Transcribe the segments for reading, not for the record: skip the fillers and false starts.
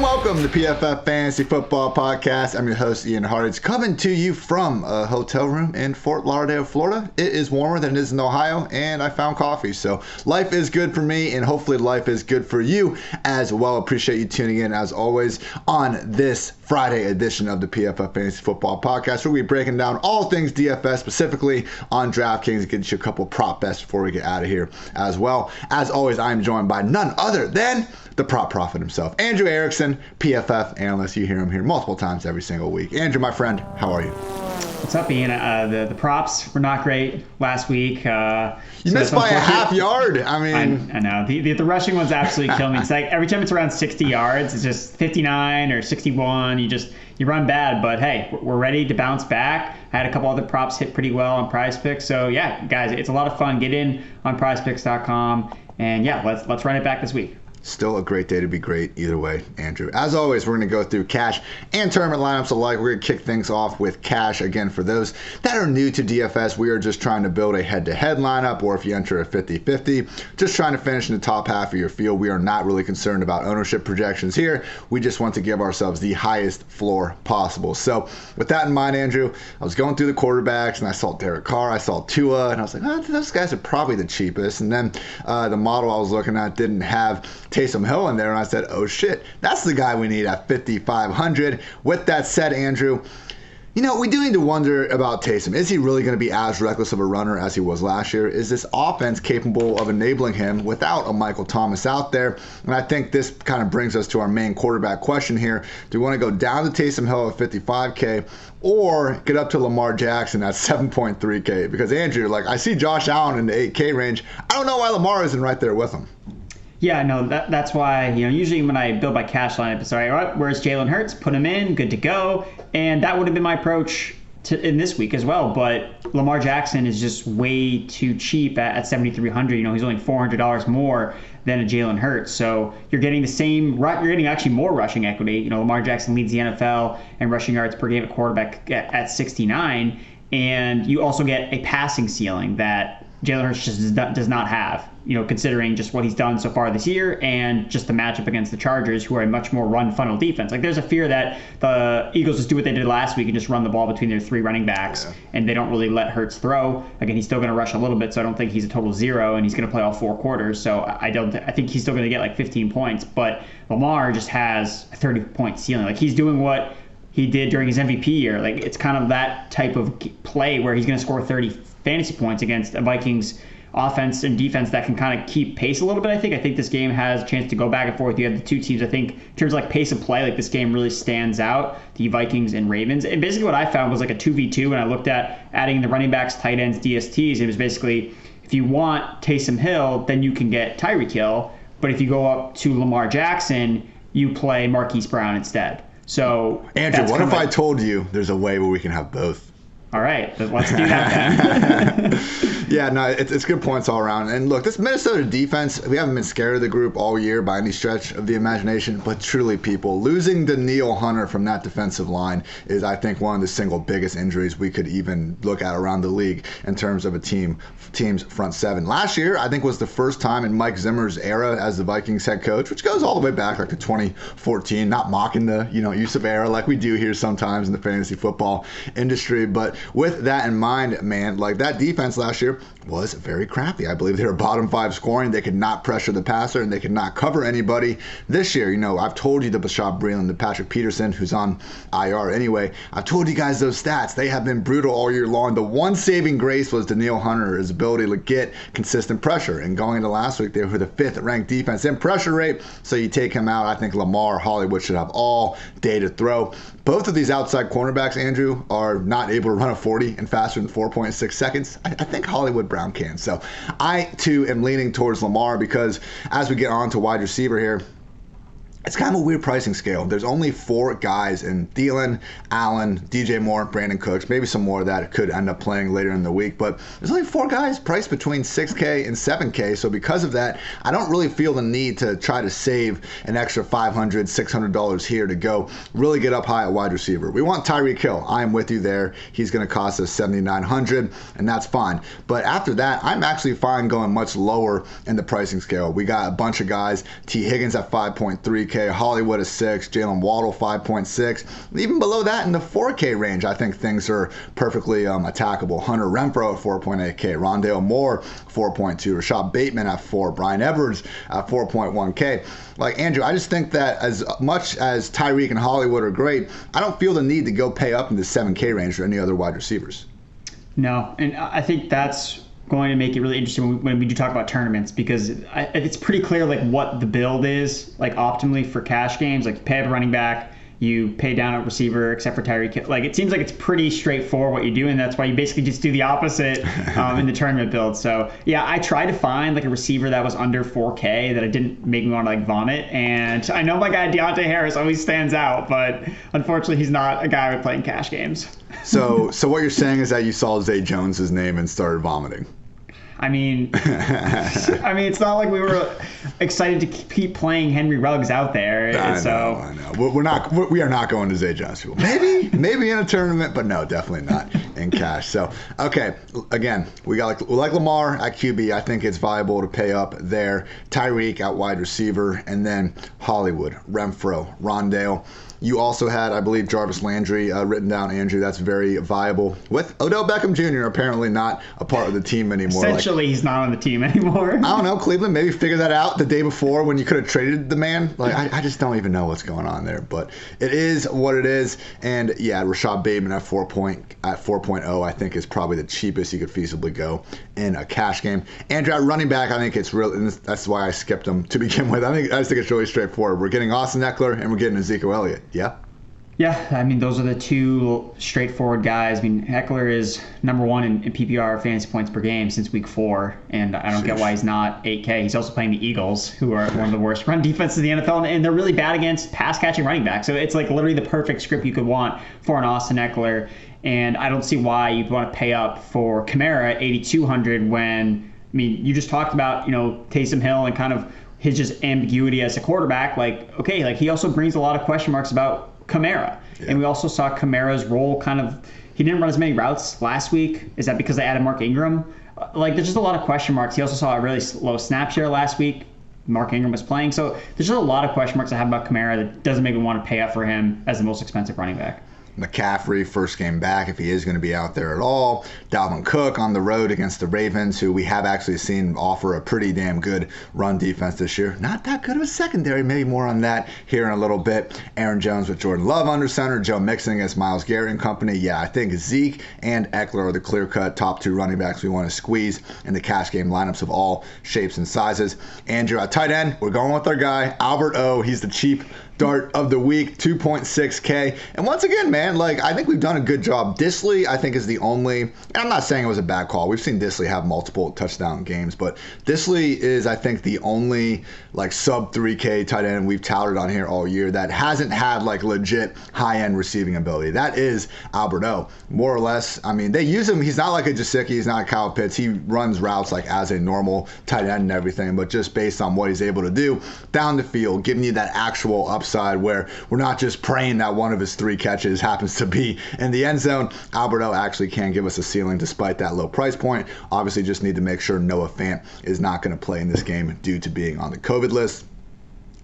Welcome to PFF Fantasy Football Podcast. I'm your host, Ian Hartitz, coming to you from a hotel room in Fort Lauderdale, Florida. It is warmer than it is in Ohio, and I found coffee. So life is good for me, and hopefully life is good for you as well. Appreciate you tuning in, as always, on this Friday edition of the PFF Fantasy Football Podcast, where we're breaking down all things DFS, specifically on DraftKings, getting you a couple prop bets before we get out of here as well. As always, I'm joined by none other than the prop prophet himself, Andrew Erickson, PFF analyst. You hear him here multiple times every single week. Andrew, my friend, how are you? What's up, Ian? The props were not great last week. You missed by a half yard. I mean, I know. The rushing ones absolutely kill me. It's like every time it's around 60 yards, it's just 59 or 61. You run bad, but hey, we're ready to bounce back. I had a couple other props hit pretty well on PrizePicks. So yeah, guys, it's a lot of fun. Get in on PrizePicks.com, and yeah, let's run it back this week. Still a great day to be great either way, Andrew. As always, we're going to go through cash and tournament lineups alike. We're going to kick things off with cash. Again, for those that are new to DFS, we are just trying to build a head-to-head lineup, or if you enter a 50-50, just trying to finish in the top half of your field. We are not really concerned about ownership projections here. We just want to give ourselves the highest floor possible. So with that in mind, Andrew, I was going through the quarterbacks, and I saw Derek Carr, I saw Tua, and I was like, those guys are probably the cheapest. And then the model I was looking at didn't have Taysom Hill in there, and I said, oh shit, that's the guy we need at 5,500. With that said, Andrew, we do need to wonder about Taysom. Is he really going to be as reckless of a runner as he was last year? Is this offense capable of enabling him without a Michael Thomas out there? And I think this kind of brings us to our main quarterback question here. Do we want to go down to Taysom Hill at 55K or get up to Lamar Jackson at 7.3K? Because, Andrew, I see Josh Allen in the 8K range. I don't know why Lamar isn't right there with him. Yeah, no, that's why, usually when I build my cash lineup, it's all right, where's Jalen Hurts? Put him in, good to go. And that would have been my approach in this week as well. But Lamar Jackson is just way too cheap at 7,300. He's only $400 more than a Jalen Hurts. So you're getting you're getting actually more rushing equity. Lamar Jackson leads the NFL in rushing yards per game at quarterback at 69. And you also get a passing ceiling that Jalen Hurts just does not have, considering just what he's done so far this year and just the matchup against the Chargers, who are a much more run funnel defense. There's a fear that the Eagles just do what they did last week and just run the ball between their three running backs, and they don't really let Hurts throw. Again, he's still going to rush a little bit, so I don't think he's a total zero, and he's going to play all four quarters. So I think he's still going to get 15 points, but Lamar just has a 30-point ceiling. He's doing what he did during his MVP year. It's kind of that type of play where he's going to score 30 fantasy points against a Vikings offense and defense that can kind of keep pace a little bit. I think this game has a chance to go back and forth. You have the two teams, I think, in terms of pace of play, this game really stands out, the Vikings and Ravens. And basically what I found was a 2v2 when I looked at adding the running backs, tight ends, DSTs. It was basically, if you want Taysom Hill, then you can get Tyreek Hill. But if you go up to Lamar Jackson, you play Marquise Brown instead. So, Andrew, what if I told you there's a way where we can have both? All right, let's do that then. Yeah, no, it's good points all around. And look, this Minnesota defense, we haven't been scared of the group all year by any stretch of the imagination, but truly, people, losing Danielle Hunter from that defensive line is, I think, one of the single biggest injuries we could even look at around the league in terms of a team's front seven. Last year, I think, was the first time in Mike Zimmer's era as the Vikings head coach, which goes all the way back to 2014, not mocking the use of era like we do here sometimes in the fantasy football industry, but with that in mind, man, that defense last year was very crappy. I believe they were bottom 5 scoring. They could not pressure the passer, and they could not cover anybody. This year, I've told you the Bashaud Breeland, the Patrick Peterson, who's on IR anyway. I've told you guys those stats. They have been brutal all year long. The one saving grace was Danielle Hunter, his ability to get consistent pressure. And going into last week, they were the 5th ranked defense in pressure rate. So you take him out, I think Lamar, Hollywood should have all day to throw. Both of these outside cornerbacks, Andrew, are not able to run a 40 in faster than 4.6 seconds. I think Hollywood Brown can. So I, too, am leaning towards Lamar because as we get on to wide receiver here, it's kind of a weird pricing scale. There's only 4 guys in Thielen, Allen, DJ Moore, Brandon Cooks, maybe some more that could end up playing later in the week. But there's only 4 guys priced between 6K and 7K. So because of that, I don't really feel the need to try to save an extra $500, $600 here to go really get up high at wide receiver. We want Tyreek Hill. I am with you there. He's going to cost us $7,900, and that's fine. But after that, I'm actually fine going much lower in the pricing scale. We got a bunch of guys. T. Higgins at 5.3K. 3K, Hollywood is 6, Jalen Waddle 5.6. Even below that in the 4K range, I think things are perfectly attackable. Hunter Renfrow at 4.8K, Rondale Moore 4.2, Rashad Bateman at 4, Brian Edwards at 4.1K. Like, Andrew, I just think that as much as Tyreek and Hollywood are great, I don't feel the need to go pay up in the 7K range for any other wide receivers. No, and I think that's going to make it really interesting when we do talk about tournaments, because it's pretty clear like what the build is like optimally for cash games. Like, you pay up a running back, you pay down a receiver, except for Tyreek Hill. Like, it seems like it's pretty straightforward what you do, and that's why you basically just do the opposite in the tournament build. So yeah, I tried to find like a receiver that was under 4K that it didn't make me want to like vomit. And I know my guy Deontay Harris always stands out, but unfortunately he's not a guy I would play in cash games. So what you're saying is that you saw Zay Jones's name and started vomiting. I mean, it's not like we were excited to keep playing Henry Ruggs out there. I know. We are not going to Zay Jones. Maybe in a tournament, but no, definitely not in cash. So, okay, again, we like Lamar at QB. I think it's viable to pay up there. Tyreek at wide receiver, and then Hollywood, Renfrow, Rondale. You also had, I believe, Jarvis Landry written down, Andrew. That's very viable. With Odell Beckham Jr. apparently not a part of the team anymore. Essentially, he's not on the team anymore. I don't know. Cleveland maybe figured that out the day before when you could have traded the man. Like, I just don't even know what's going on there. But it is what it is. And, yeah, Rashad Bateman at 4.0, I think, is probably the cheapest you could feasibly go in a cash game. Andrew, at running back, I think it's real. And that's why I skipped him to begin with. I just think it's really straightforward. We're getting Austin Eckler and we're getting Ezekiel Elliott. Yeah? Yeah, I mean, those are the two straightforward guys. I mean, Eckler is number one in PPR fantasy points per game since week 4, and I don't get why he's not 8K. He's also playing the Eagles, who are one of the worst run defenses in the NFL, and they're really bad against pass-catching running backs. So it's like literally the perfect script you could want for an Austin Eckler, and I don't see why you'd want to pay up for Kamara at 8,200 when, I mean, you just talked about, Taysom Hill and kind of his just ambiguity as a quarterback. Like, okay, like he also brings a lot of question marks about Kamara. Yeah. And we also saw Kamara's role he didn't run as many routes last week. Is that because they added Mark Ingram? Like, there's just a lot of question marks. He also saw a really low snap share last week. Mark Ingram was playing. So there's just a lot of question marks I have about Kamara that doesn't make me want to pay up for him as the most expensive running back. McCaffrey, first game back, if he is going to be out there at all. Dalvin Cook on the road against the Ravens, who we have actually seen offer a pretty damn good run defense this year. Not that good of a secondary, maybe more on that here in a little bit. Aaron Jones with Jordan Love under center, Joe Mixon against Myles Garrett and company. Yeah, I think Zeke and Eckler are the clear-cut top 2 running backs we want to squeeze in the cash game lineups of all shapes and sizes. Andrew, at tight end, we're going with our guy, Albert O. He's the cheap dart of the week, 2.6K. And once again, man, like, I think we've done a good job. Disley, I think, is the only, and I'm not saying it was a bad call. We've seen Disley have multiple touchdown games, but Disley is, I think, the only, like, sub 3K tight end we've touted on here all year that hasn't had, like, legit high-end receiving ability. That is Albert O. More or less, I mean, they use him. He's not like a Gesicki. He's not a Kyle Pitts. He runs routes, like, as a normal tight end and everything, but just based on what he's able to do down the field, giving you that actual upside where we're not just praying that one of his 3 catches happens to be in the end zone. Alberto actually can give us a ceiling despite that low price point. Obviously, just need to make sure Noah Fant is not going to play in this game due to being on the COVID list.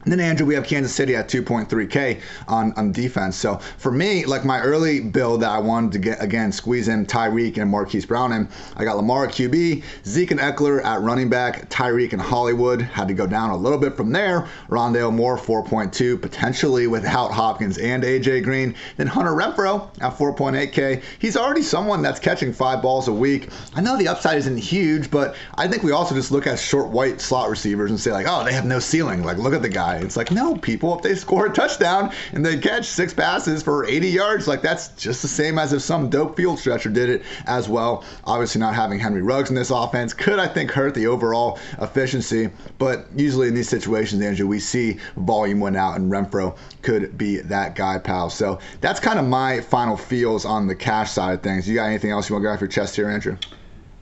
And then, Andrew, we have Kansas City at 2.3K on defense. So for me, like my early build that I wanted to get, again, squeeze in Tyreek and Marquise Brown in, I got Lamar at QB, Zeke and Eckler at running back, Tyreek and Hollywood. Had to go down a little bit from there. Rondale Moore, 4.2, potentially without Hopkins and A.J. Green. Then Hunter Renfrow at 4.8K. He's already someone that's catching 5 balls a week. I know the upside isn't huge, but I think we also just look at short white slot receivers and say, like, oh, they have no ceiling. Like, look at the guy. It's like, no, people, if they score a touchdown and they catch 6 passes for 80 yards, like that's just the same as if some dope field stretcher did it as well. Obviously not having Henry Ruggs in this offense could, I think, hurt the overall efficiency. But usually in these situations, Andrew, we see volume win out and Renfrow could be that guy, pal. So that's kind of my final feels on the cash side of things. You got anything else you want to get off your chest here, Andrew?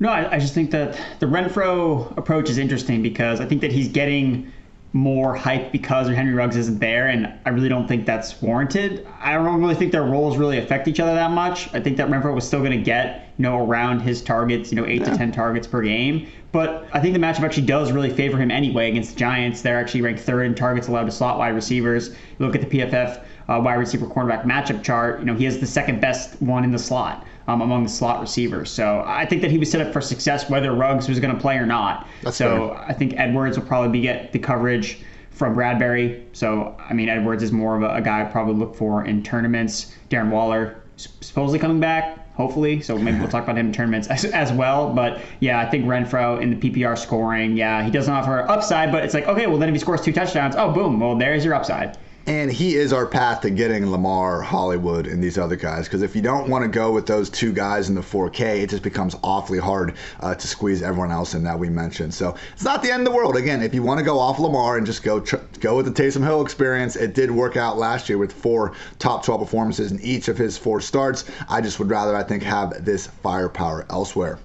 No, I just think that the Renfrow approach is interesting because I think that he's getting more hype because Henry Ruggs isn't there, and I really don't think that's warranted. I don't really think their roles really affect each other that much. I think that Renfrow was still going to get, around his targets, 8 to 10 targets per game. But I think the matchup actually does really favor him anyway against the Giants. They're actually ranked third in targets allowed to slot wide receivers. You look at the PFF wide receiver cornerback matchup chart, he has the second best one in the slot among the slot receivers. So I think that he was set up for success whether Ruggs was going to play or not. That's so fair. I think Edwards will probably get the coverage from Bradbury. So, Edwards is more of a guy I'd probably look for in tournaments. Darren Waller supposedly coming back, hopefully. So maybe we'll talk about him in tournaments as well. But yeah, I think Renfrow in the PPR scoring, he doesn't offer upside, but it's like, okay, well then if he scores 2 touchdowns, oh, boom, well there's your upside. And he is our path to getting Lamar, Hollywood, and these other guys. Because if you don't want to go with those 2 guys in the 4K, it just becomes awfully hard to squeeze everyone else in that we mentioned. So it's not the end of the world. Again, if you want to go off Lamar and just go with the Taysom Hill experience, it did work out last year with 4 top 12 performances in each of his 4 starts. I just would rather, I think, have this firepower elsewhere.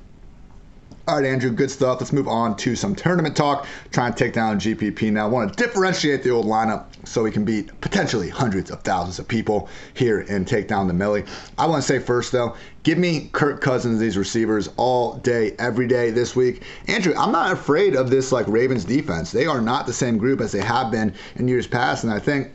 All right, Andrew, good stuff. Let's move on to some tournament talk. Try and take down GPP now. I want to differentiate the old lineup so we can beat potentially hundreds of thousands of people here and take down the Millie. I want to say first, though, give me Kirk Cousins, these receivers, all day, every day this week. Andrew, I'm not afraid of this Ravens defense. They are not the same group as they have been in years past, and I think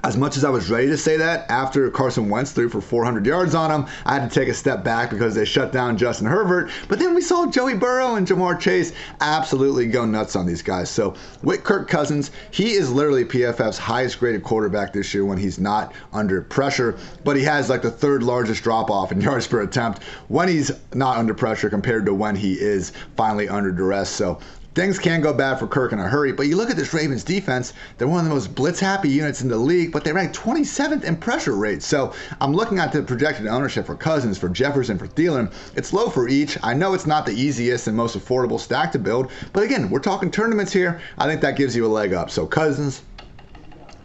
as much as I was ready to say that after Carson Wentz threw for 400 yards on him, I had to take a step back because they shut down Justin Herbert. But then we saw Joey Burrow and Jamar Chase absolutely go nuts on these guys. So with Kirk Cousins, he is literally PFF's highest graded quarterback this year when he's not under pressure. But he has the 3rd largest drop off in yards per attempt when he's not under pressure compared to when he is finally under duress. So things can go bad for Kirk in a hurry, but you look at this Ravens defense, they're one of the most blitz-happy units in the league, but they rank 27th in pressure rate. So I'm looking at the projected ownership for Cousins, for Jefferson, for Thielen. It's low for each. I know it's not the easiest and most affordable stack to build, but again, we're talking tournaments here. I think that gives you a leg up. So Cousins,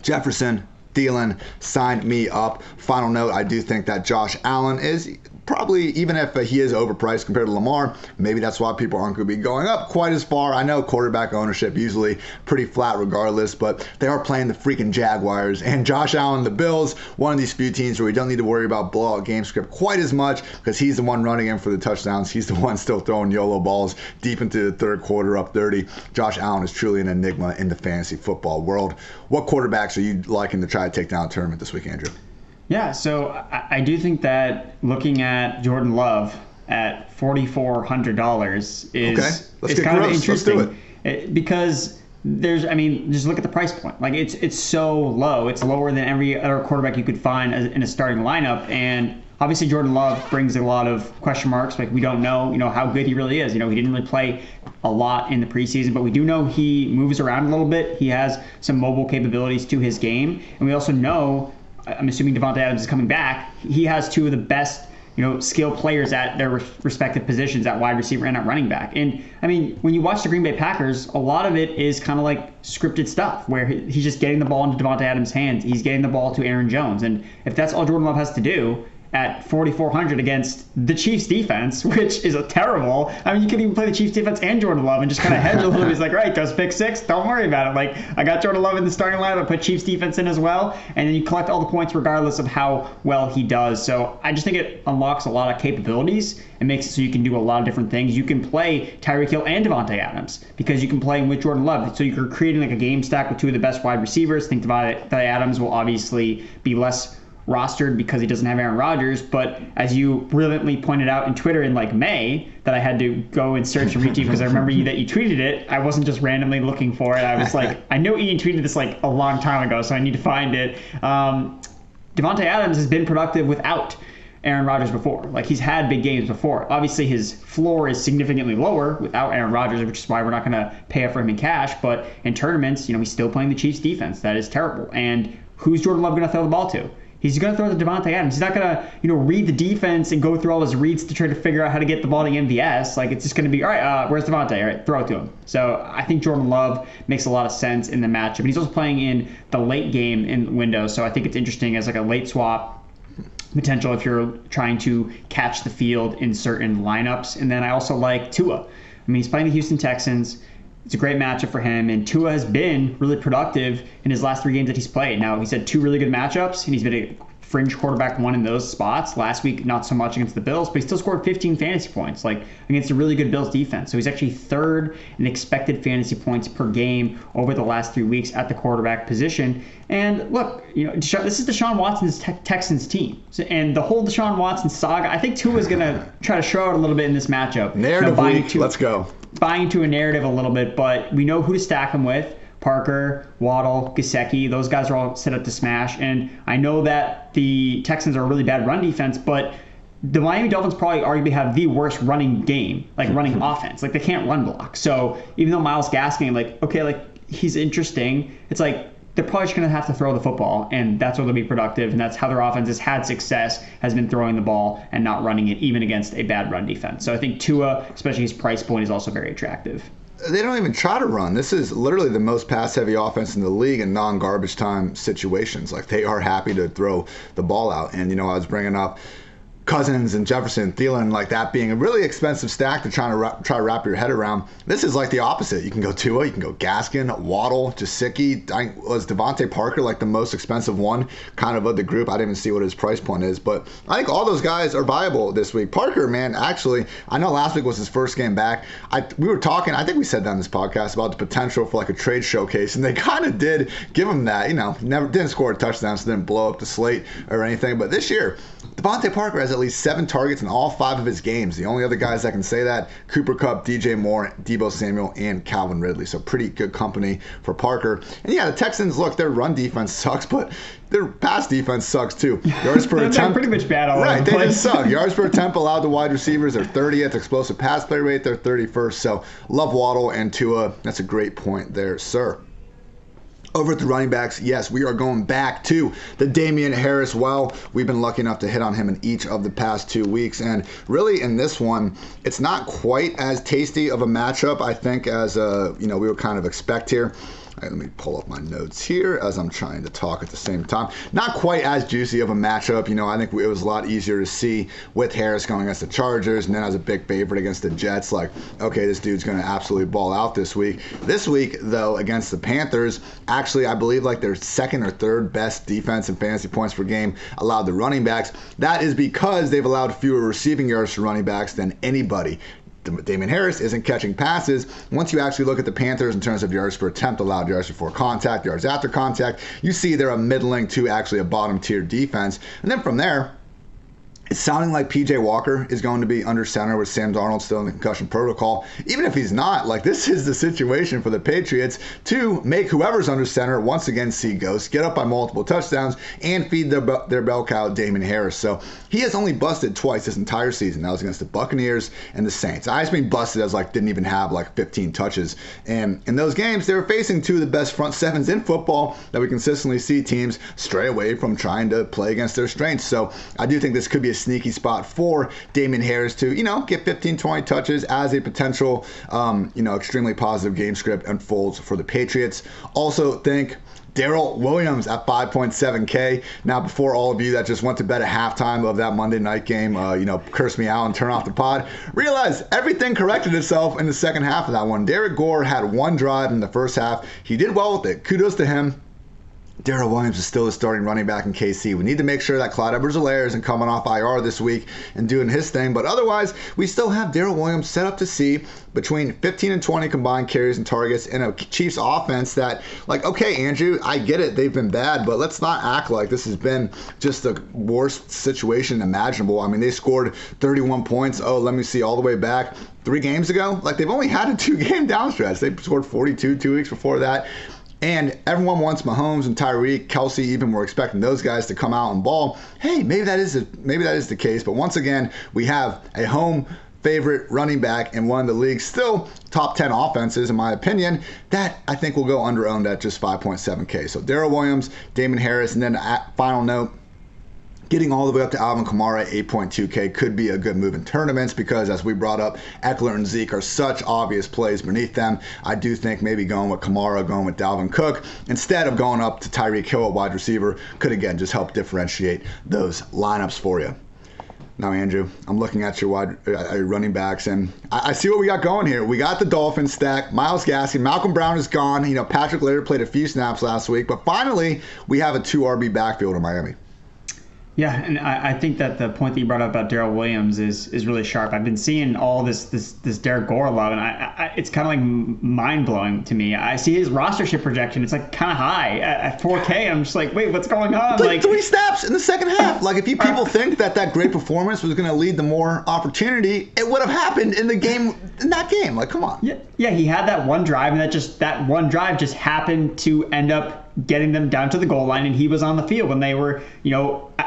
Jefferson, Thielen, sign me up. Final note, I do think that Josh Allen is probably, even if he is overpriced compared to Lamar, maybe that's why people aren't going to be going up quite as far. I know quarterback ownership usually pretty flat regardless, but they are playing the freaking Jaguars and Josh Allen, the Bills, one of these few teams where we don't need to worry about blowout game script quite as much because he's the one running in for the touchdowns. He's the one still throwing YOLO balls deep into the 3rd quarter up 30. Josh Allen is truly an enigma in the fantasy football world. What quarterbacks are you liking to try to take down a tournament this week, Andrew? Yeah, so I do think that looking at Jordan Love at $4,400 is kind of interesting. Let's do it. Because just look at the price point. It's so low. It's lower than every other quarterback you could find in a starting lineup. And obviously Jordan Love brings a lot of question marks. We don't know, how good he really is. He didn't really play a lot in the preseason, but we do know he moves around a little bit. He has some mobile capabilities to his game. And we also know, I'm assuming Davante Adams is coming back, he has 2 of the best, skilled players at their respective positions at wide receiver and at running back. And when you watch the Green Bay Packers, a lot of it is kind of like scripted stuff where he's just getting the ball into Davante Adams' hands. He's getting the ball to Aaron Jones. And if that's all Jordan Love has to do at 4,400 against the Chiefs defense, which is a terrible. You can even play the Chiefs defense and Jordan Love and just kind of hedge a little bit. He's like, right, goes pick 6, don't worry about it. I got Jordan Love in the starting lineup, I put Chiefs defense in as well, and then you collect all the points regardless of how well he does. So I just think it unlocks a lot of capabilities and makes it so you can do a lot of different things. You can play Tyreek Hill and Davante Adams because you can play him with Jordan Love. So you're creating a game stack with 2 of the best wide receivers. I think Davante Adams will obviously be less rostered because he doesn't have Aaron Rodgers, but as you brilliantly pointed out in Twitter in May that I had to go and search and retweet because I remember that you tweeted it. I wasn't just randomly looking for it. I was I know Ian tweeted this a long time ago, so I need to find it. Davante Adams has been productive without Aaron Rodgers before. He's had big games before. Obviously his floor is significantly lower without Aaron Rodgers, which is why we're not going to pay up for him in cash, but in tournaments, he's still playing the Chiefs defense. That is terrible. And who's Jordan Love going to throw the ball to? He's going to throw to Davante Adams. He's not going to, read the defense and go through all his reads to try to figure out how to get the ball to MVS. It's just going to be, all right, where's Davante? All right, throw it to him. So I think Jordan Love makes a lot of sense in the matchup. And he's also playing in the late game in window. So I think it's interesting as a late swap potential if you're trying to catch the field in certain lineups. And then I also like Tua. He's playing the Houston Texans. It's a great matchup for him, and Tua has been really productive in his last 3 games that he's played. Now, he's had 2 really good matchups, and he's been a fringe quarterback 1 in those spots. Last week, not so much against the Bills, but he still scored 15 fantasy points, like against a really good Bills defense. So he's actually 3rd in expected fantasy points per game over the last 3 weeks at the quarterback position. And look, this is Deshaun Watson's Texans team, and the whole Deshaun Watson saga. I think Tua is going to try to show out a little bit in this matchup. Narrative week. Let's go. Buying into a narrative a little bit, but we know who to stack him with. Parker, Waddle, Gesicki, those guys are all set up to smash. And I know that the Texans are a really bad run defense, but the Miami Dolphins probably arguably have the worst running game, like running offense. Like, they can't run block. So even though Myles Gaskin, he's interesting, it's like they're probably just going to have to throw the football, and that's where they'll be productive, and that's how their offense has had success, has been throwing the ball and not running it, even against a bad run defense. So I think Tua, especially his price point, is also very attractive. They don't even try to run. This is literally the most pass-heavy offense in the league in non-garbage time situations. Like, they are happy to throw the ball out. And, I was bringing up Cousins and Jefferson, Thielen, like that being a really expensive stack to try to wrap your head around. This is like the opposite. You can go Tua, you can go Gaskin, Waddle, Gesicki. Was Devontae Parker like the most expensive one kind of the group? I didn't even see what his price point is, but I think all those guys are viable this week. Parker, man, actually, I know last week was his first game back. We were talking, I think we said that on this podcast, about the potential for like a trade showcase, and they kind of did give him that. Never didn't score a touchdown, so didn't blow up the slate or anything. But this year, Devontae Parker has at least 7 targets in all 5 of his games. The only other guys that can say that, Cooper Kupp, DJ Moore, Deebo Samuel, and Calvin Ridley. So pretty good company for Parker. And yeah, the Texans, look, their run defense sucks, but their pass defense sucks too. Yards per attempt. They're pretty much bad all over the place. Right, they just suck. Yards per attempt allowed to wide receivers, they're 30th. Explosive pass play rate, they're 31st. So love Waddle and Tua. That's a great point there, sir. Over at the running backs, yes, we are going back to the Damian Harris well. We've been lucky enough to hit on him in each of the past 2 weeks. And really in this one, it's not quite as tasty of a matchup, I think, as we would kind of expect here. Let me pull up my notes here as I'm trying to talk at the same time. Not quite as juicy of a matchup. I think it was a lot easier to see with Harris going against the Chargers and then as a big favorite against the Jets. Like, okay, this dude's going to absolutely ball out this week. This week, though, against the Panthers, actually, I believe like their 2nd or 3rd best defense and fantasy points per game allowed the running backs. That is because they've allowed fewer receiving yards to running backs than anybody. Damian Harris isn't catching passes. Once you actually look at the Panthers in terms of yards per attempt, allowed yards before contact, yards after contact, you see they're a middling to actually a bottom tier defense. And then from there, it's sounding like P.J. Walker is going to be under center with Sam Darnold still in the concussion protocol. Even if he's not, like, this is the situation for the Patriots to make whoever's under center once again see ghosts, get up by multiple touchdowns, and feed their bell cow, Damian Harris. So he has only busted twice this entire season. That was against the Buccaneers and the Saints. I just mean busted as like didn't even have like 15 touches. And in those games, they were facing 2 of the best front sevens in football that we consistently see teams stray away from trying to play against their strengths. So I do think this could be a sneaky spot for Damian Harris to, get 15, 20 touches as a potential, extremely positive game script unfolds for the Patriots. Also think Darrell Williams at 5.7K. Now, before all of you that just went to bed at halftime of that Monday night game, curse me out and turn off the pod, realize everything corrected itself in the second half of that one. Derek Gore had 1 drive in the first half. He did well with it. Kudos to him. Darrell Williams is still the starting running back in KC. We need to make sure that Clyde Edwards-Helaire isn't coming off IR this week and doing his thing. But otherwise, we still have Darrell Williams set up to see between 15 and 20 combined carries and targets in a Chiefs offense that, like, okay, Andrew, I get it. They've been bad, but let's not act like this has been just the worst situation imaginable. I mean, they scored 31 points. Oh, let me see, all the way back 3 games ago. Like, they've only had a 2-game downstretch. They scored 42 2 weeks before that. And everyone wants Mahomes and Tyreek, Kelsey, even we're expecting those guys to come out and ball. Hey, maybe that is the case. But once again, we have a home favorite running back in one of the league's still top 10 offenses, in my opinion, that I think will go under owned at just 5.7K. So Darrell Williams, Damian Harris, and then final note, getting all the way up to Alvin Kamara at 8.2K could be a good move in tournaments because, as we brought up, Eckler and Zeke are such obvious plays beneath them. I do think maybe going with Kamara, going with Dalvin Cook, instead of going up to Tyreek Hill at wide receiver, could again just help differentiate those lineups for you. Now, Andrew, I'm looking at your running backs, and I see what we got going here. We got the Dolphins stack, Myles Gaskin, Malcolm Brown is gone. Patrick Laird played a few snaps last week, but finally we have a 2 RB backfield in Miami. Yeah, and I think that the point that you brought up about Darrell Williams is really sharp. I've been seeing all this Derek Gore love, and it's kind of like mind-blowing to me. I see his rostership projection. It's like kind of high at 4K. I'm just like, wait, what's going on? It's like 3 snaps in the second half. Like, if people think that great performance was going to lead to more opportunity, it would have happened in that game. Like, come on. Yeah, he had that one drive, and that one drive just happened to end up getting them down to the goal line, and he was on the field when they were,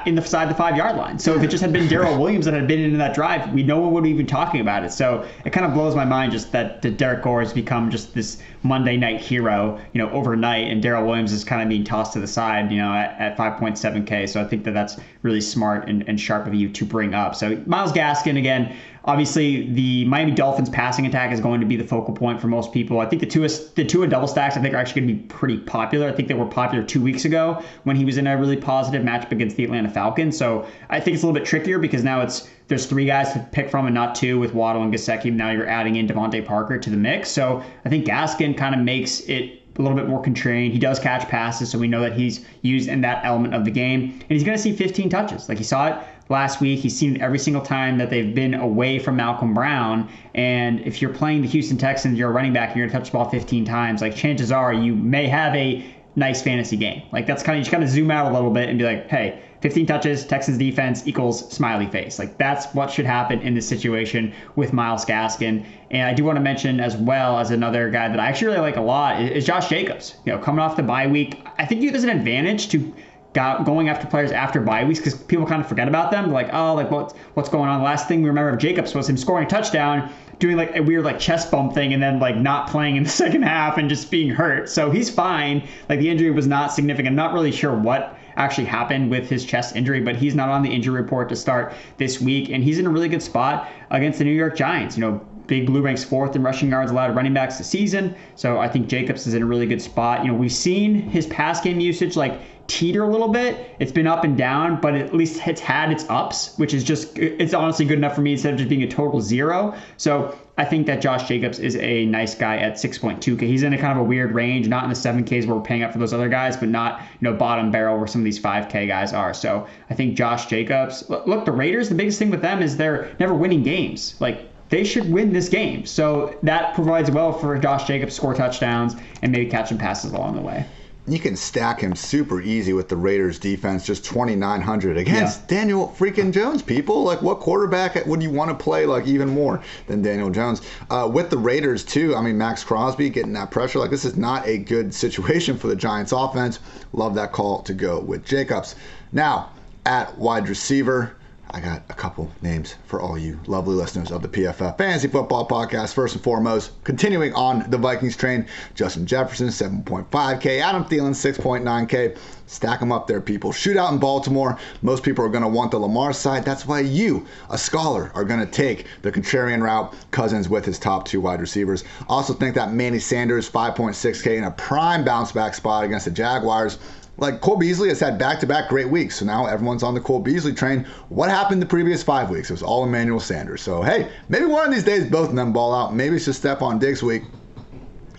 inside the 5-yard line. So if it just had been Darrell Williams that had been in that drive, no one would have been talking about it. So it kind of blows my mind just that Derek Gore has become just this Monday night hero, overnight, and Darrell Williams is kind of being tossed to the side, at 5.7K. So I think that's really smart and sharp of you to bring up. So Myles Gaskin, again, obviously the Miami Dolphins passing attack is going to be the focal point for most people. I think the Tua double stacks, I think, are actually going to be pretty popular. I think they were popular 2 weeks ago when he was in a really positive matchup against the Atlanta Falcons. So I think it's a little bit trickier because now there's 3 guys to pick from and not 2 with Waddle and Gesicki. Now you're adding in Devontae Parker to the mix. So I think Gaskin kind of makes it a little bit more contrarian. He does catch passes, so we know that he's used in that element of the game. And he's going to see 15 touches. Like, he saw it last week. He's seen it every single time that they've been away from Malcolm Brown. And if you're playing the Houston Texans, you're a running back, and you're going to touch the ball 15 times, like, chances are you may have a nice fantasy game. Like, that's kind of, you just kind of zoom out a little bit and be like, hey, 15 touches, Texans defense equals smiley face. Like, that's what should happen in this situation with Myles Gaskin. And I do want to mention as well as another guy that I actually really like a lot is Josh Jacobs. Coming off the bye week, I think there's an advantage to going after players after bye weeks because people kind of forget about them. They're like, oh, like what's going on? The last thing we remember of Jacobs was him scoring a touchdown, doing like a weird like chest bump thing, and then like not playing in the second half and just being hurt. So he's fine. Like, the injury was not significant. I'm not really sure what actually happened with his chest injury, but he's not on the injury report to start this week, and he's in a really good spot against the New York Giants. Big Blue ranks 4th in rushing yards allowed to running backs this season, so I think Jacobs is in a really good spot. We've seen his pass game usage like teeter a little bit. It's been up and down, but at least it's had its ups, which is it's honestly good enough for me instead of just being a total 0. So I think that Josh Jacobs is a nice guy at 6.2K. He's in a kind of a weird range, not in the 7Ks where we're paying up for those other guys, but not, bottom barrel where some of these 5K guys are. So I think Josh Jacobs, look, the Raiders, the biggest thing with them is they're never winning games. Like, they should win this game. So that provides well for Josh Jacobs to score touchdowns and maybe catch some passes along the way. You can stack him super easy with the Raiders defense, just 2,900 against Daniel freaking Jones, people. Like, what quarterback would you want to play like even more than Daniel Jones? With the Raiders too, I mean, Max Crosby getting that pressure. Like, this is not a good situation for the Giants offense. Love that call to go with Jacobs. Now, at wide receiver, I got a couple names for all you lovely listeners of the PFF Fantasy Football Podcast. First and foremost, continuing on the Vikings train, Justin Jefferson, 7.5K. Adam Thielen, 6.9K. Stack them up there, people. Shootout in Baltimore. Most people are going to want the Lamar side. That's why you, a scholar, are going to take the contrarian route, Cousins with his top 2 wide receivers. Also think that Emmanuel Sanders, 5.6K, in a prime bounce-back spot against the Jaguars. Like, Cole Beasley has had back-to-back great weeks, so now everyone's on the Cole Beasley train. What happened the previous 5 weeks? It was all Emmanuel Sanders. So, hey, maybe one of these days both of them ball out. Maybe it's just Stephon Diggs week.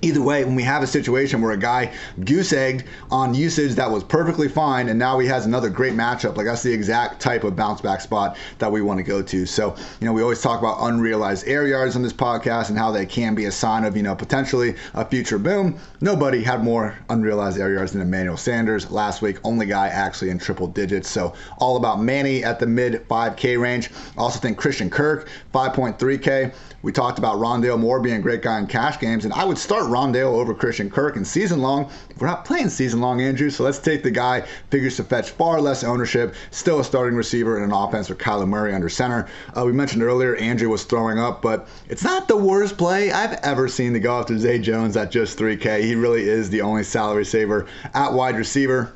Either way, when we have a situation where a guy goose-egged on usage that was perfectly fine, and now he has another great matchup, like, that's the exact type of bounce-back spot that we want to go to. So, we always talk about unrealized air yards on this podcast and how they can be a sign of, potentially a future boom. Nobody had more unrealized air yards than Emmanuel Sanders last week. Only guy actually in triple digits. So, all about Manny at the mid 5K range. Also think Christian Kirk, 5.3K. We talked about Rondale Moore being a great guy in cash games, and I would start Rondale over Christian Kirk in season long. We're not playing season long, Andrew, so let's take the guy, figures to fetch far less ownership, still a starting receiver in an offense with Kyler Murray under center. We mentioned earlier Andrew was throwing up, but it's not the worst play I've ever seen to go after Zay Jones at just 3K. He really is the only salary saver at wide receiver.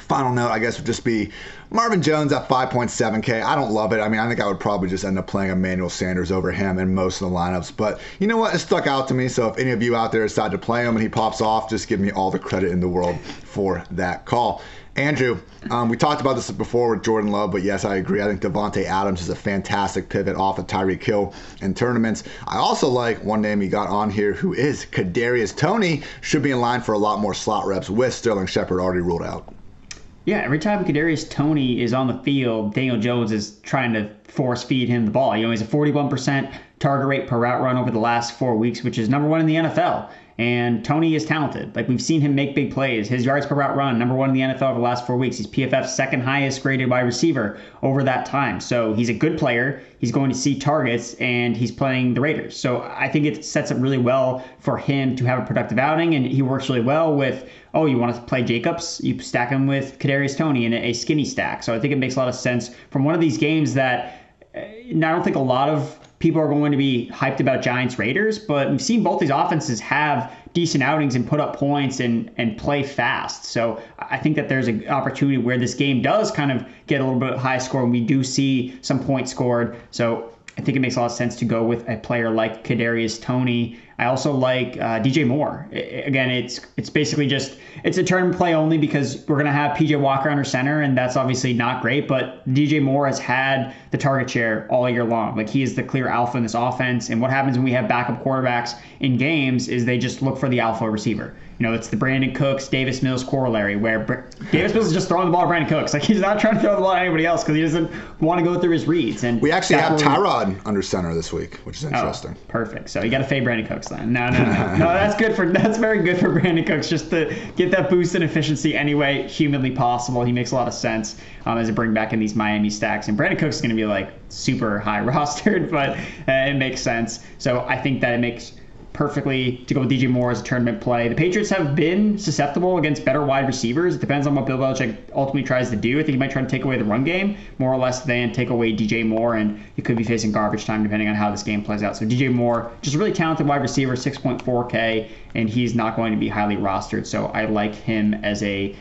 Final note, I guess, would just be Marvin Jones at 5.7K. I don't love it. I mean, I think I would probably just end up playing Emmanuel Sanders over him in most of the lineups. But you know what? It stuck out to me. So if any of you out there decide to play him and he pops off, just give me all the credit in the world for that call. Andrew, we talked about this before with Jordan Love, but yes, I agree. I think Devontae Adams is a fantastic pivot off of Tyreek Hill in tournaments. I also like one name you got on here, who is Kadarius Toney. Should be in line for a lot more slot reps with Sterling Shepard already ruled out. Yeah, every time Kadarius Toney is on the field, Daniel Jones is trying to force feed him the ball. You know, he's a 41% target rate per route run over the last 4 weeks, which is number 1 in the NFL. And Toney is talented. Like, we've seen him make big plays. His yards per route run, number 1 in the NFL over the last 4 weeks. He's PFF's second highest graded wide receiver over that time. So he's a good player. He's going to see targets, and he's playing the Raiders. So I think it sets up really well for him to have a productive outing, and he works really well with, oh, you want to play Jacobs? You stack him with Kadarius Toney in a skinny stack. So I think it makes a lot of sense from one of these games that I don't think a lot of people are going to be hyped about Giants Raiders, but we've seen both these offenses have decent outings and put up points and play fast. So I think that there's an opportunity where this game does kind of get a little bit high score and we do see some points scored. So I think it makes a lot of sense to go with a player like Kadarius Toney. I also like DJ Moore. Again, it's basically just, it's a tournament play only because we're going to have PJ Walker under center, and that's obviously not great, but DJ Moore has had the target share all year long. Like, he is the clear alpha in this offense, and what happens when we have backup quarterbacks in games is they just look for the alpha receiver. You know, it's the Brandon Cooks, Davis Mills corollary, where Davis Mills is just throwing the ball to Brandon Cooks. Like, he's not trying to throw the ball at anybody else because he doesn't want to go through his reads. And we actually have Tyrod under center this week, which is interesting. Oh, perfect. So you got to fade Brandon Cooks then. No, that's very good for Brandon Cooks, just to get that boost in efficiency any way humanly possible. He makes a lot of sense as a bring back in these Miami stacks. And Brandon Cooks is going to be like super high rostered, but it makes sense. So I think that it makes perfectly to go with DJ Moore as a tournament play. The Patriots have been susceptible against better wide receivers. It depends on what Bill Belichick ultimately tries to do. I think he might try to take away the run game more or less than take away DJ Moore, and he could be facing garbage time depending on how this game plays out. So DJ Moore, just a really talented wide receiver, 6.4K, and he's not going to be highly rostered. So I like him as a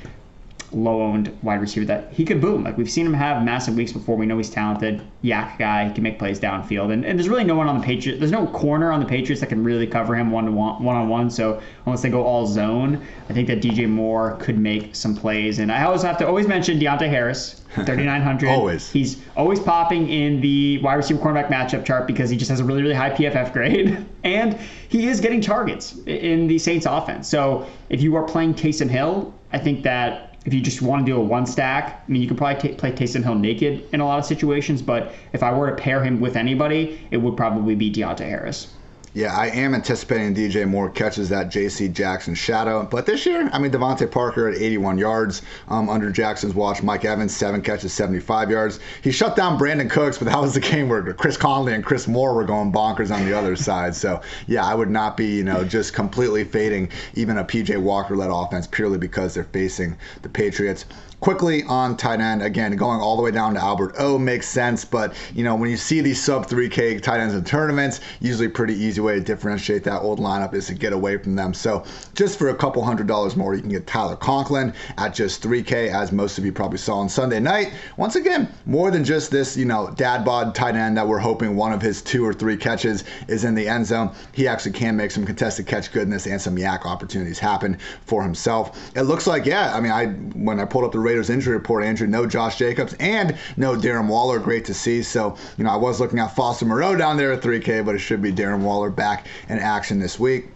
low-owned wide receiver that he could boom. Like, we've seen him have massive weeks before. We know he's talented. Yak guy. He can make plays downfield. And there's really no one on the Patriots. There's no corner on the Patriots that can really cover him one-on-one. So unless they go all zone, I think that DJ Moore could make some plays. And I always have to mention Deontay Harris, 3,900. Always. He's always popping in the wide receiver cornerback matchup chart because he just has a really, really high PFF grade. And he is getting targets in the Saints offense. So if you are playing Taysom Hill, I think that if you just want to do a one stack, I mean, you could probably play Taysom Hill naked in a lot of situations, but if I were to pair him with anybody, it would probably be Deontay Harris. Yeah, I am anticipating DJ Moore catches that J.C. Jackson shadow. But this year, I mean, Devontae Parker at 81 yards under Jackson's watch. Mike Evans, 7 catches, 75 yards. He shut down Brandon Cooks, but that was the game where Chris Conklin and Chris Moore were going bonkers on the other side. So, yeah, I would not be, just completely fading even a P.J. Walker-led offense purely because they're facing the Patriots. Quickly on tight end, again, going all the way down to Albert O makes sense, but when you see these sub 3K tight ends in tournaments, usually pretty easy way to differentiate that old lineup is to get away from them. So just for a couple $100 more, you can get Tyler Conklin at just 3K, as most of you probably saw on Sunday night. Once again, more than just this, dad bod tight end that we're hoping one of his 2 or 3 catches is in the end zone. He actually can make some contested catch goodness and some yak opportunities happen for himself. It looks like, when I pulled up the Raiders injury report, Andrew, no Josh Jacobs and no Darren Waller. Great to see. So, I was looking at Foster Moreau down there at 3K, but it should be Darren Waller back in action this week.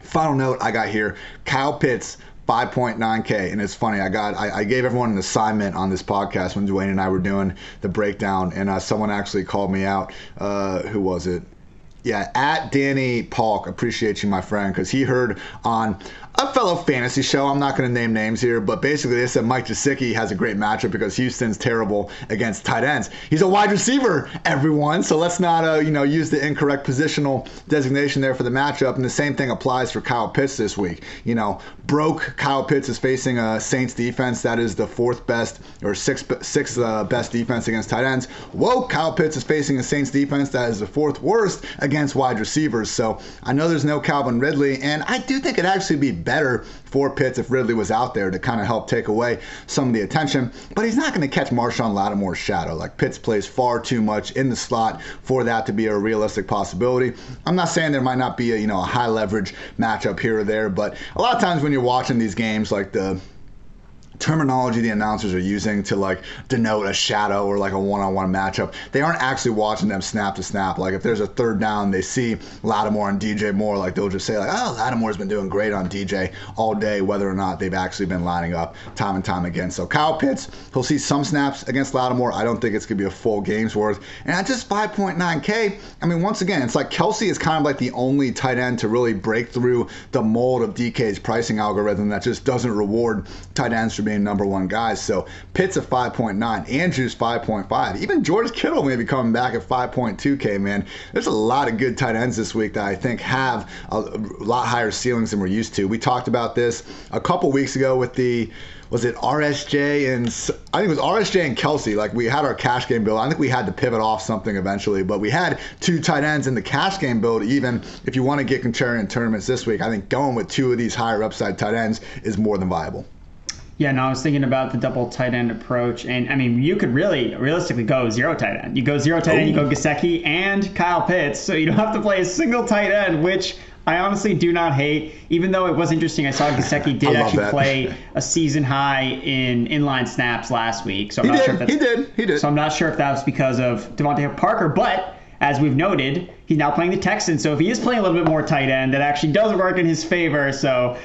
Final note I got here, Kyle Pitts, 5.9K, and it's funny, I gave everyone an assignment on this podcast when Dwayne and I were doing the breakdown, and someone actually called me out. Who was it? Yeah, at Danny Paulk, appreciate you, my friend, because he heard on a fellow fantasy show, I'm not going to name names here, but basically they said Mike Gesicki has a great matchup because Houston's terrible against tight ends. He's a wide receiver, everyone, so let's not use the incorrect positional designation there for the matchup. And the same thing applies for Kyle Pitts this week. Broke Kyle Pitts is facing a Saints defense that is the 4th best or 6th best defense against tight ends. Woke Kyle Pitts is facing a Saints defense that is the 4th worst against wide receivers. So I know there's no Calvin Ridley, and I do think it'd actually be better for Pitts if Ridley was out there to kind of help take away some of the attention. But he's not going to catch Marshawn Lattimore's shadow. Like, Pitts plays far too much in the slot for that to be a realistic possibility. I'm not saying there might not be a high leverage matchup here or there, but a lot of times when you're watching these games, like the terminology the announcers are using to like denote a shadow or like a one-on-one matchup, they aren't actually watching them snap to snap. Like, if there's a third down, they see Lattimore and DJ Moore, like they'll just say like, oh, Lattimore's been doing great on DJ all day, whether or not they've actually been lining up time and time again. So Kyle Pitts, he'll see some snaps against Lattimore. I don't think it's gonna be a full game's worth. And at just 5.9K, I mean, once again, it's like Kelsey is kind of like the only tight end to really break through the mold of DK's pricing algorithm that just doesn't reward tight ends for being number one guys. So Pitts at 5.9, Andrews 5.5, even George Kittle may be coming back at 5.2K, man. There's a lot of good tight ends this week that I think have a lot higher ceilings than we're used to. We talked about this a couple weeks ago with was it RSJ and I think it was RSJ and Kelsey. Like, we had our cash game build. I think we had to pivot off something eventually, but we had two tight ends in the cash game build. Even if you want to get contrarian tournaments this week, I think going with two of these higher upside tight ends is more than viable. Yeah, no, I was thinking about the double tight end approach, and I mean, you could really realistically go zero tight end. You go zero tight end, you go Gasecki and Kyle Pitts, so you don't have to play a single tight end, which I honestly do not hate. Even though it was interesting, I saw Gasecki did actually play a season high in inline snaps last week. So I'm not sure if that's, he did. So I'm not sure if that was because of Devontae Parker, but as we've noted, he's now playing the Texans. So if he is playing a little bit more tight end, that actually does work in his favor. So,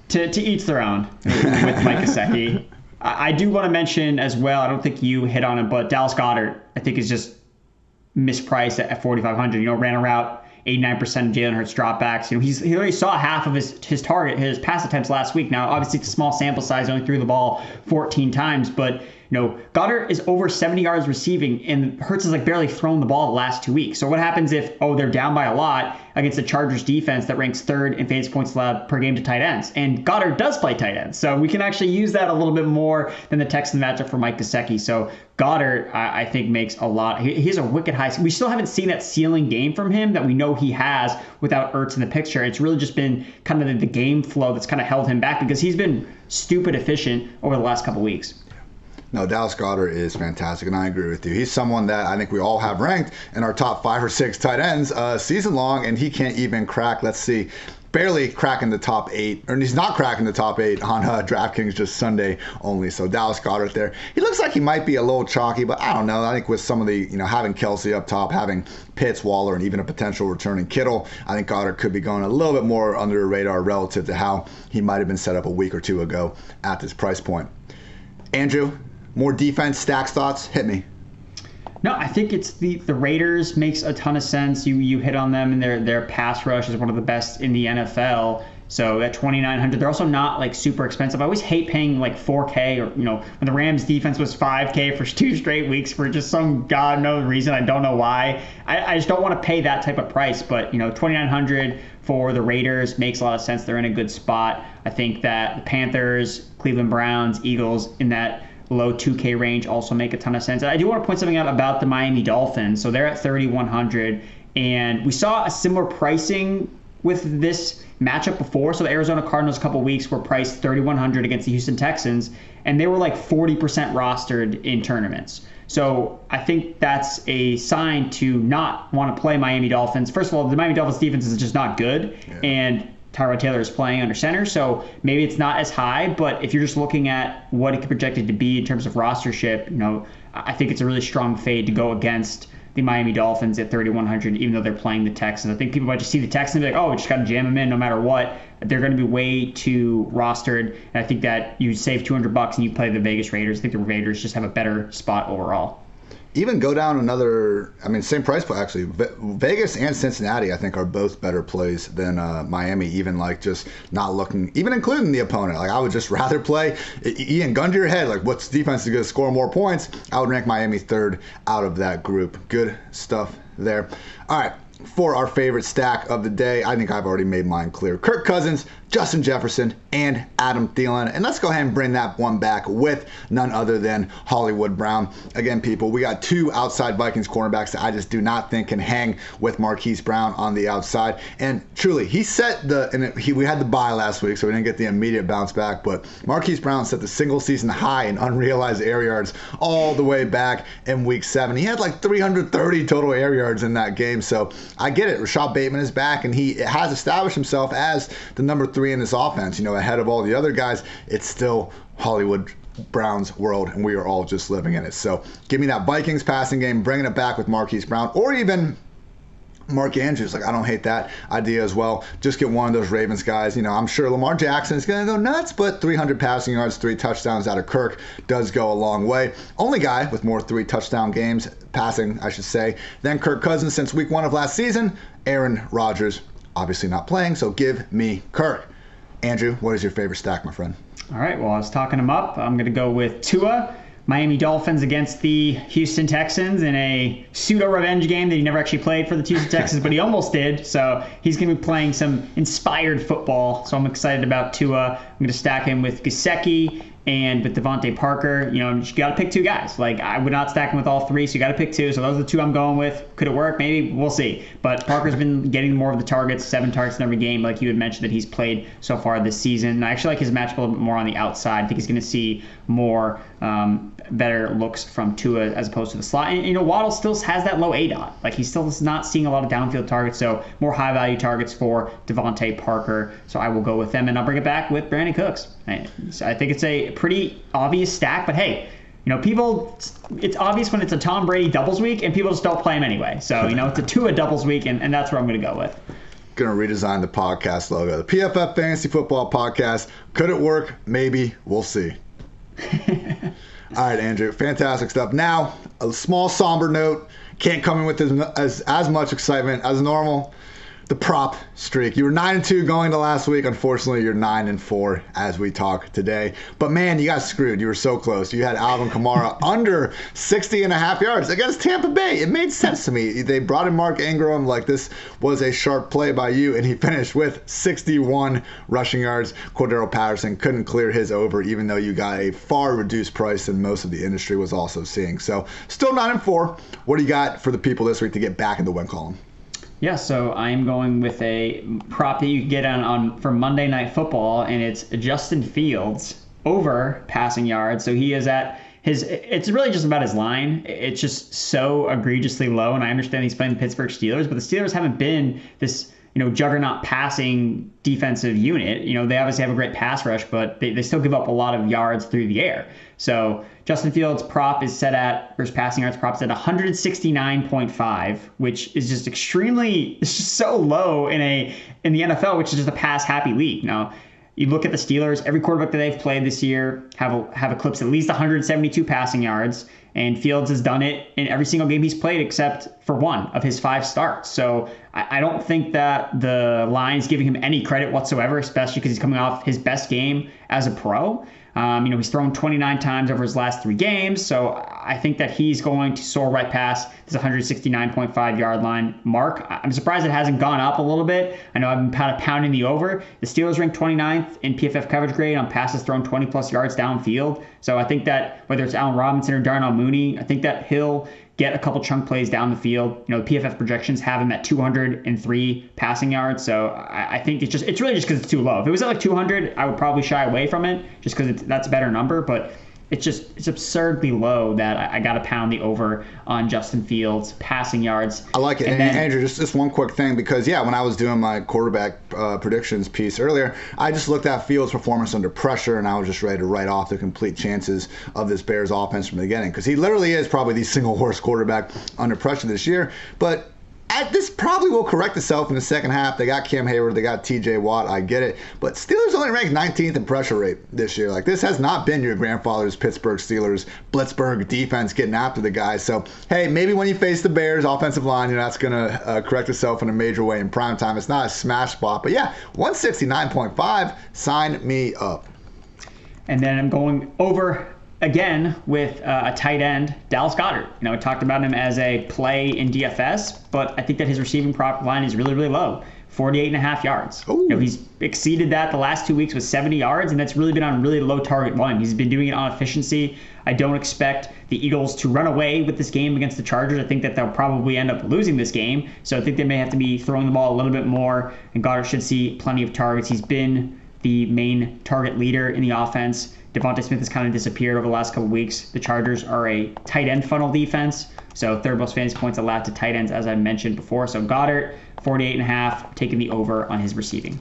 to each their own with Mike Gesicki. I do want to mention as well, I don't think you hit on it, but Dallas Goedert, I think, is just mispriced at 4,500. Ran a route, 89% of Jalen Hurts dropbacks. He already saw half of his target, his pass attempts last week. Now, obviously, it's a small sample size, only threw the ball 14 times, but Goddard is over 70 yards receiving, and Hurts has like barely thrown the ball the last 2 weeks. So what happens if, they're down by a lot against the Chargers defense that ranks third in fantasy points allowed per game to tight ends? And Goddard does play tight ends, so we can actually use that a little bit more than the Texan matchup for Mike Gesicki. So Goddard, I think, makes a lot. He has a wicked high. We still haven't seen that ceiling game from him that we know he has without Ertz in the picture. It's really just been kind of the game flow that's kind of held him back because he's been stupid efficient over the last couple weeks. No, Dallas Goedert is fantastic, and I agree with you. He's someone that I think we all have ranked in our top 5 or 6 tight ends season long, and he can't even crack, barely cracking the top 8, or he's not cracking the top 8 on DraftKings, just Sunday only. So Dallas Goedert there. He looks like he might be a little chalky, but I don't know. I think with some of the, having Kelsey up top, having Pitts, Waller, and even a potential returning Kittle, I think Goddard could be going a little bit more under the radar relative to how he might have been set up a week or two ago at this price point. Andrew, more defense, stacks thoughts? Hit me. No, I think it's the Raiders makes a ton of sense. You hit on them, and their pass rush is one of the best in the NFL. So at 2,900, they're also not like super expensive. I always hate paying like 4K, or when the Rams defense was 5K for 2 straight weeks for just some god knows reason. I don't know why. I just don't want to pay that type of price. But 2,900 for the Raiders makes a lot of sense. They're in a good spot. I think that the Panthers, Cleveland Browns, Eagles in that low 2K range also make a ton of sense. I do want to point something out about the Miami Dolphins. So they're at 3,100, and we saw a similar pricing with this matchup before. So the Arizona Cardinals a couple weeks were priced 3,100 against the Houston Texans, and they were like 40% rostered in tournaments. So I think that's a sign to not want to play Miami Dolphins. First of all, the Miami Dolphins defense is just not good, and Tyrod Taylor is playing under center, so maybe it's not as high, but if you're just looking at what it could projected to be in terms of rostership, I think it's a really strong fade to go against the Miami Dolphins at 3,100, even though they're playing the Texans. I think people might just see the Texans and be like, we just got to jam them in no matter what. They're going to be way too rostered, and I think that you save $200 and you play the Vegas Raiders. I think the Raiders just have a better spot overall. Even go down another, same price point actually. Vegas and Cincinnati, I think, are both better plays than Miami, even like just not looking, even including the opponent. Like, I would just rather play, Ian, gun to your head, like what's defense is going to score more points? I would rank Miami third out of that group. Good stuff there. All right. for our favorite stack of the day. I think I've already made mine clear. Kirk Cousins, Justin Jefferson, and Adam Thielen. And let's go ahead and bring that one back with none other than Hollywood Brown. Again, people, we got two outside Vikings cornerbacks that I just do not think can hang with Marquise Brown on the outside. And truly, he set we had the bye last week, so we didn't get the immediate bounce back, but Marquise Brown set the single season high in unrealized air yards all the way back in week 7. He had like 330 total air yards in that game. So I get it. Rashad Bateman is back, and he has established himself as the number 3 in this offense, ahead of all the other guys. It's still Hollywood Brown's world, and we are all just living in it. So give me that Vikings passing game, bringing it back with Marquise Brown, or even Mark Andrews. I don't hate that idea as well. Just get one of those Ravens guys. I'm sure Lamar Jackson is going to go nuts, but 300 passing yards, 3 touchdowns out of Kirk does go a long way. Only guy with more 3 touchdown games, passing, I should say, than Kirk Cousins since week 1 of last season. Aaron Rodgers, obviously not playing, so give me Kirk. Andrew, what is your favorite stack, my friend? All right, well, I was talking him up. I'm going to go with Tua. Miami Dolphins against the Houston Texans in a pseudo-revenge game that he never actually played for the Houston Texans, but he almost did. So he's going to be playing some inspired football. So I'm excited about Tua. I'm going to stack him with Gesicki and with Devontae Parker. You got to pick 2 guys. I would not stack him with all 3, so you got to pick 2. So those are the 2 I'm going with. Could it work? Maybe. We'll see. But Parker's been getting more of the targets, 7 targets in every game, like you had mentioned that he's played so far this season. And I actually like his matchup a little bit more on the outside. I think he's going to see more better looks from Tua as opposed to the slot. And Waddle still has that low ADOT. He still is not seeing a lot of downfield targets, so more high-value targets for Devontae Parker. So I will go with them, and I'll bring it back with Brandon Cooks. I think it's a pretty obvious stack, but hey, people, it's obvious when it's a Tom Brady doubles week, and people just don't play him anyway. So, it's a Tua doubles week, and that's where I'm going to go with. Going to redesign the podcast logo. The PFF Fantasy Football Podcast. Could it work? Maybe. We'll see. All right, Andrew. Fantastic stuff. Now, a small somber note. Can't come in with as much excitement as normal. The prop streak. You were 9-2 going to last week. Unfortunately, you're 9-4 as we talk today. But man, you got screwed. You were so close. You had Alvin Kamara under 60.5 yards against Tampa Bay. It made sense to me. They brought in Mark Ingram. This was a sharp play by you, and he finished with 61 rushing yards. Cordero Patterson couldn't clear his over, even though you got a far reduced price than most of the industry was also seeing. So still 9-4. What do you got for the people this week to get back in the win column? Yeah, so I'm going with a prop that you can get on for Monday Night Football, and it's Justin Fields over passing yards. So he is at it's really just about his line. It's just so egregiously low, and I understand he's playing the Pittsburgh Steelers, but the Steelers haven't been this juggernaut passing defensive unit. They obviously have a great pass rush, but they still give up a lot of yards through the air. So Justin Fields' prop is set at, versus passing yards prop is at 169.5, which is just it's just so low in the NFL, which is just a pass-happy league. Now, you look at the Steelers, every quarterback that they've played this year have eclipsed at least 172 passing yards, and Fields has done it in every single game he's played except for 1 of his 5 starts. So I don't think that the line's giving him any credit whatsoever, especially because he's coming off his best game as a pro. He's thrown 29 times over his last 3 games, so I think that he's going to soar right past this 169.5 yard line mark. I'm surprised it hasn't gone up a little bit. I know I've been kind of pounding the over. The Steelers ranked 29th in PFF coverage grade on passes thrown 20 plus yards downfield. So I think that whether it's Allen Robinson or Darnell Mooney, I think that he'll get a couple chunk plays down the field. The PFF projections have him at 203 passing yards. So I think it's really just because it's too low. If it was at 200, I would probably shy away from it just because that's a better number. But it's absurdly low that I got to pound the over on Justin Fields passing yards. I like it. And Andrew, just one quick thing, because when I was doing my quarterback predictions piece earlier, I just looked at Fields' performance under pressure, and I was just ready to write off the complete chances of this Bears offense from the beginning, because he literally is probably the single worst quarterback under pressure this year. But this probably will correct itself in the second half. They got Cam Hayward, they got TJ Watt, I get it. But Steelers only ranked 19th in pressure rate this year. This has not been your grandfather's Pittsburgh Steelers Blitzburg defense getting after the guys. So, hey, maybe when you face the Bears offensive line, that's going to correct itself in a major way in prime time. It's not a smash spot. But yeah, 169.5, sign me up. And then I'm going over again with a tight end, Dallas Goedert. I talked about him as a play in DFS, but I think that his receiving prop line is really, really low. 48.5 yards. He's exceeded that the last 2 weeks with 70 yards, and that's really been on really low target volume. He's been doing it on efficiency. I don't expect the Eagles to run away with this game against the Chargers. I think that they'll probably end up losing this game. So I think they may have to be throwing the ball a little bit more, and Goddard should see plenty of targets. He's been the main target leader in the offense. Devontae Smith has kind of disappeared over the last couple weeks. The Chargers are a tight end funnel defense, so third most fantasy points allowed to tight ends, as I mentioned before. So Goddard, 48.5, taking the over on his receiving.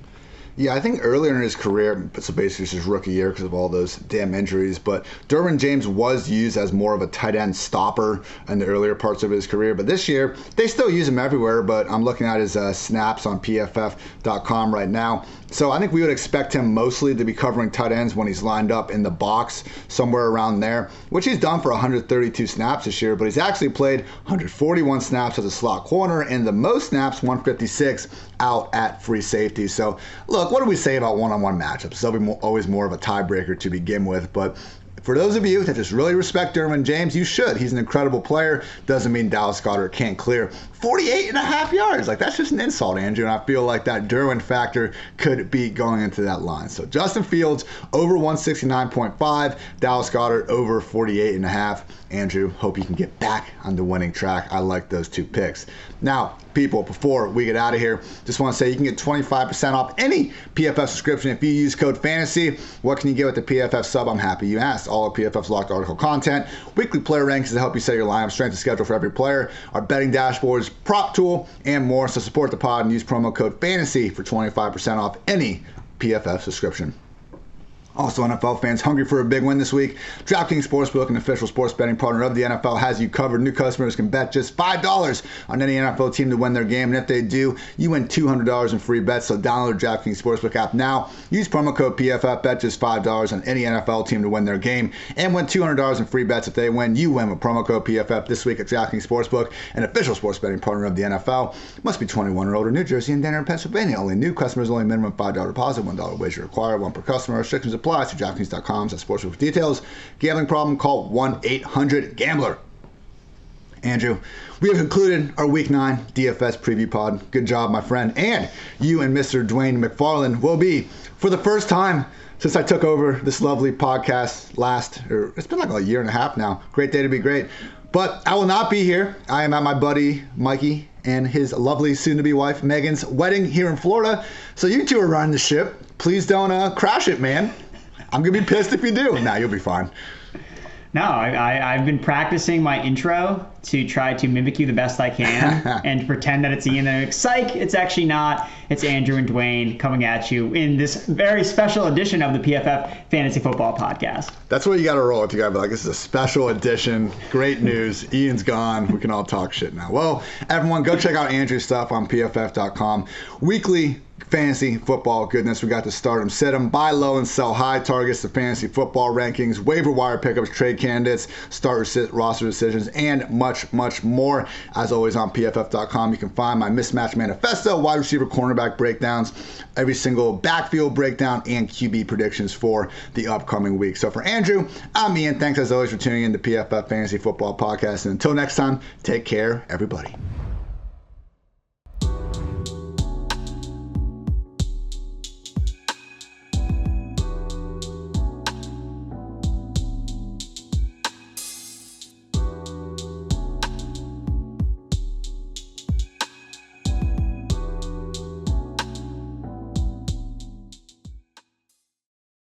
Yeah, I think earlier in his career, so basically it's his rookie year because of all those damn injuries, but Derwin James was used as more of a tight end stopper in the earlier parts of his career. But this year, they still use him everywhere, but I'm looking at his snaps on PFF.com right now. So I think we would expect him mostly to be covering tight ends when he's lined up in the box, somewhere around there, which he's done for 132 snaps this year, but he's actually played 141 snaps as a slot corner and the most snaps, 156, out at free safety. So look, what do we say about one-on-one matchups? They'll be always more of a tiebreaker to begin with, but for those of you that just really respect Derwin James, you should. He's an incredible player. Doesn't mean Dallas Goedert can't clear 48.5 yards. Like, that's just an insult, Andrew. And I feel like that Derwin factor could be going into that line. So Justin Fields over 169.5. Dallas Goedert over 48.5. Andrew, hope you can get back on the winning track. I like those two picks. Now, people, before we get out of here, just want to say you can get 25% off any PFF subscription if you use code FANTASY. What can you get with the PFF sub? I'm happy you asked. All of PFF's locked article content, weekly player rankings to help you set your lineup, strength and schedule for every player, our betting dashboards, prop tool, and more. So support the pod and use promo code FANTASY for 25% off any PFF subscription. Also, NFL fans hungry for a big win this week? DraftKings Sportsbook, an official sports betting partner of the NFL, has you covered. New customers can bet just $5 on any NFL team to win their game, and if they do, you win $200 in free bets. So download the DraftKings Sportsbook app now. Use promo code PFF, bet just $5 on any NFL team to win their game, and win $200 in free bets. If they win, you win with promo code PFF this week at DraftKings Sportsbook, an official sports betting partner of the NFL. Must be 21 or older, New Jersey, Indiana, and Pennsylvania. Only new customers, only minimum $5 deposit, $1 wager required, one per customer. Restrictions apply. See DraftKings.com/sportsbook for details. Gambling problem? Call 1-800-GAMBLER. Andrew, we have concluded our Week 9 DFS preview pod. Good job, my friend. And you and Mr. Dwayne McFarland will be, for the first time since I took over this lovely podcast it's been like a year and a half now. Great day to be great. But I will not be here. I am at my buddy Mikey and his lovely soon-to-be wife Megan's wedding here in Florida. So you two are running the ship. Please don't crash it, man. I'm going to be pissed if you do. Nah, you'll be fine. No, I've been practicing my intro to try to mimic you the best I can and pretend that it's Ian and psych, it's actually not. It's Andrew and Dwayne coming at you in this very special edition of the PFF Fantasy Football Podcast. That's what you got to roll with. You got to be like, this is a special edition. Great news. Ian's gone. We can all talk shit now. Well, everyone, go check out Andrew's stuff on PFF.com. Weekly fantasy football goodness. We got to start them, sit them, buy low and sell high targets, the fantasy football rankings, waiver wire pickups, trade candidates, start roster decisions, and much, much more. As always, on PFF.com, you can find my mismatch manifesto, wide receiver cornerback breakdowns, every single backfield breakdown, and QB predictions for the upcoming week. So for Andrew, I'm Ian. Thanks as always for tuning in to PFF Fantasy Football Podcast. And until next time, take care, everybody.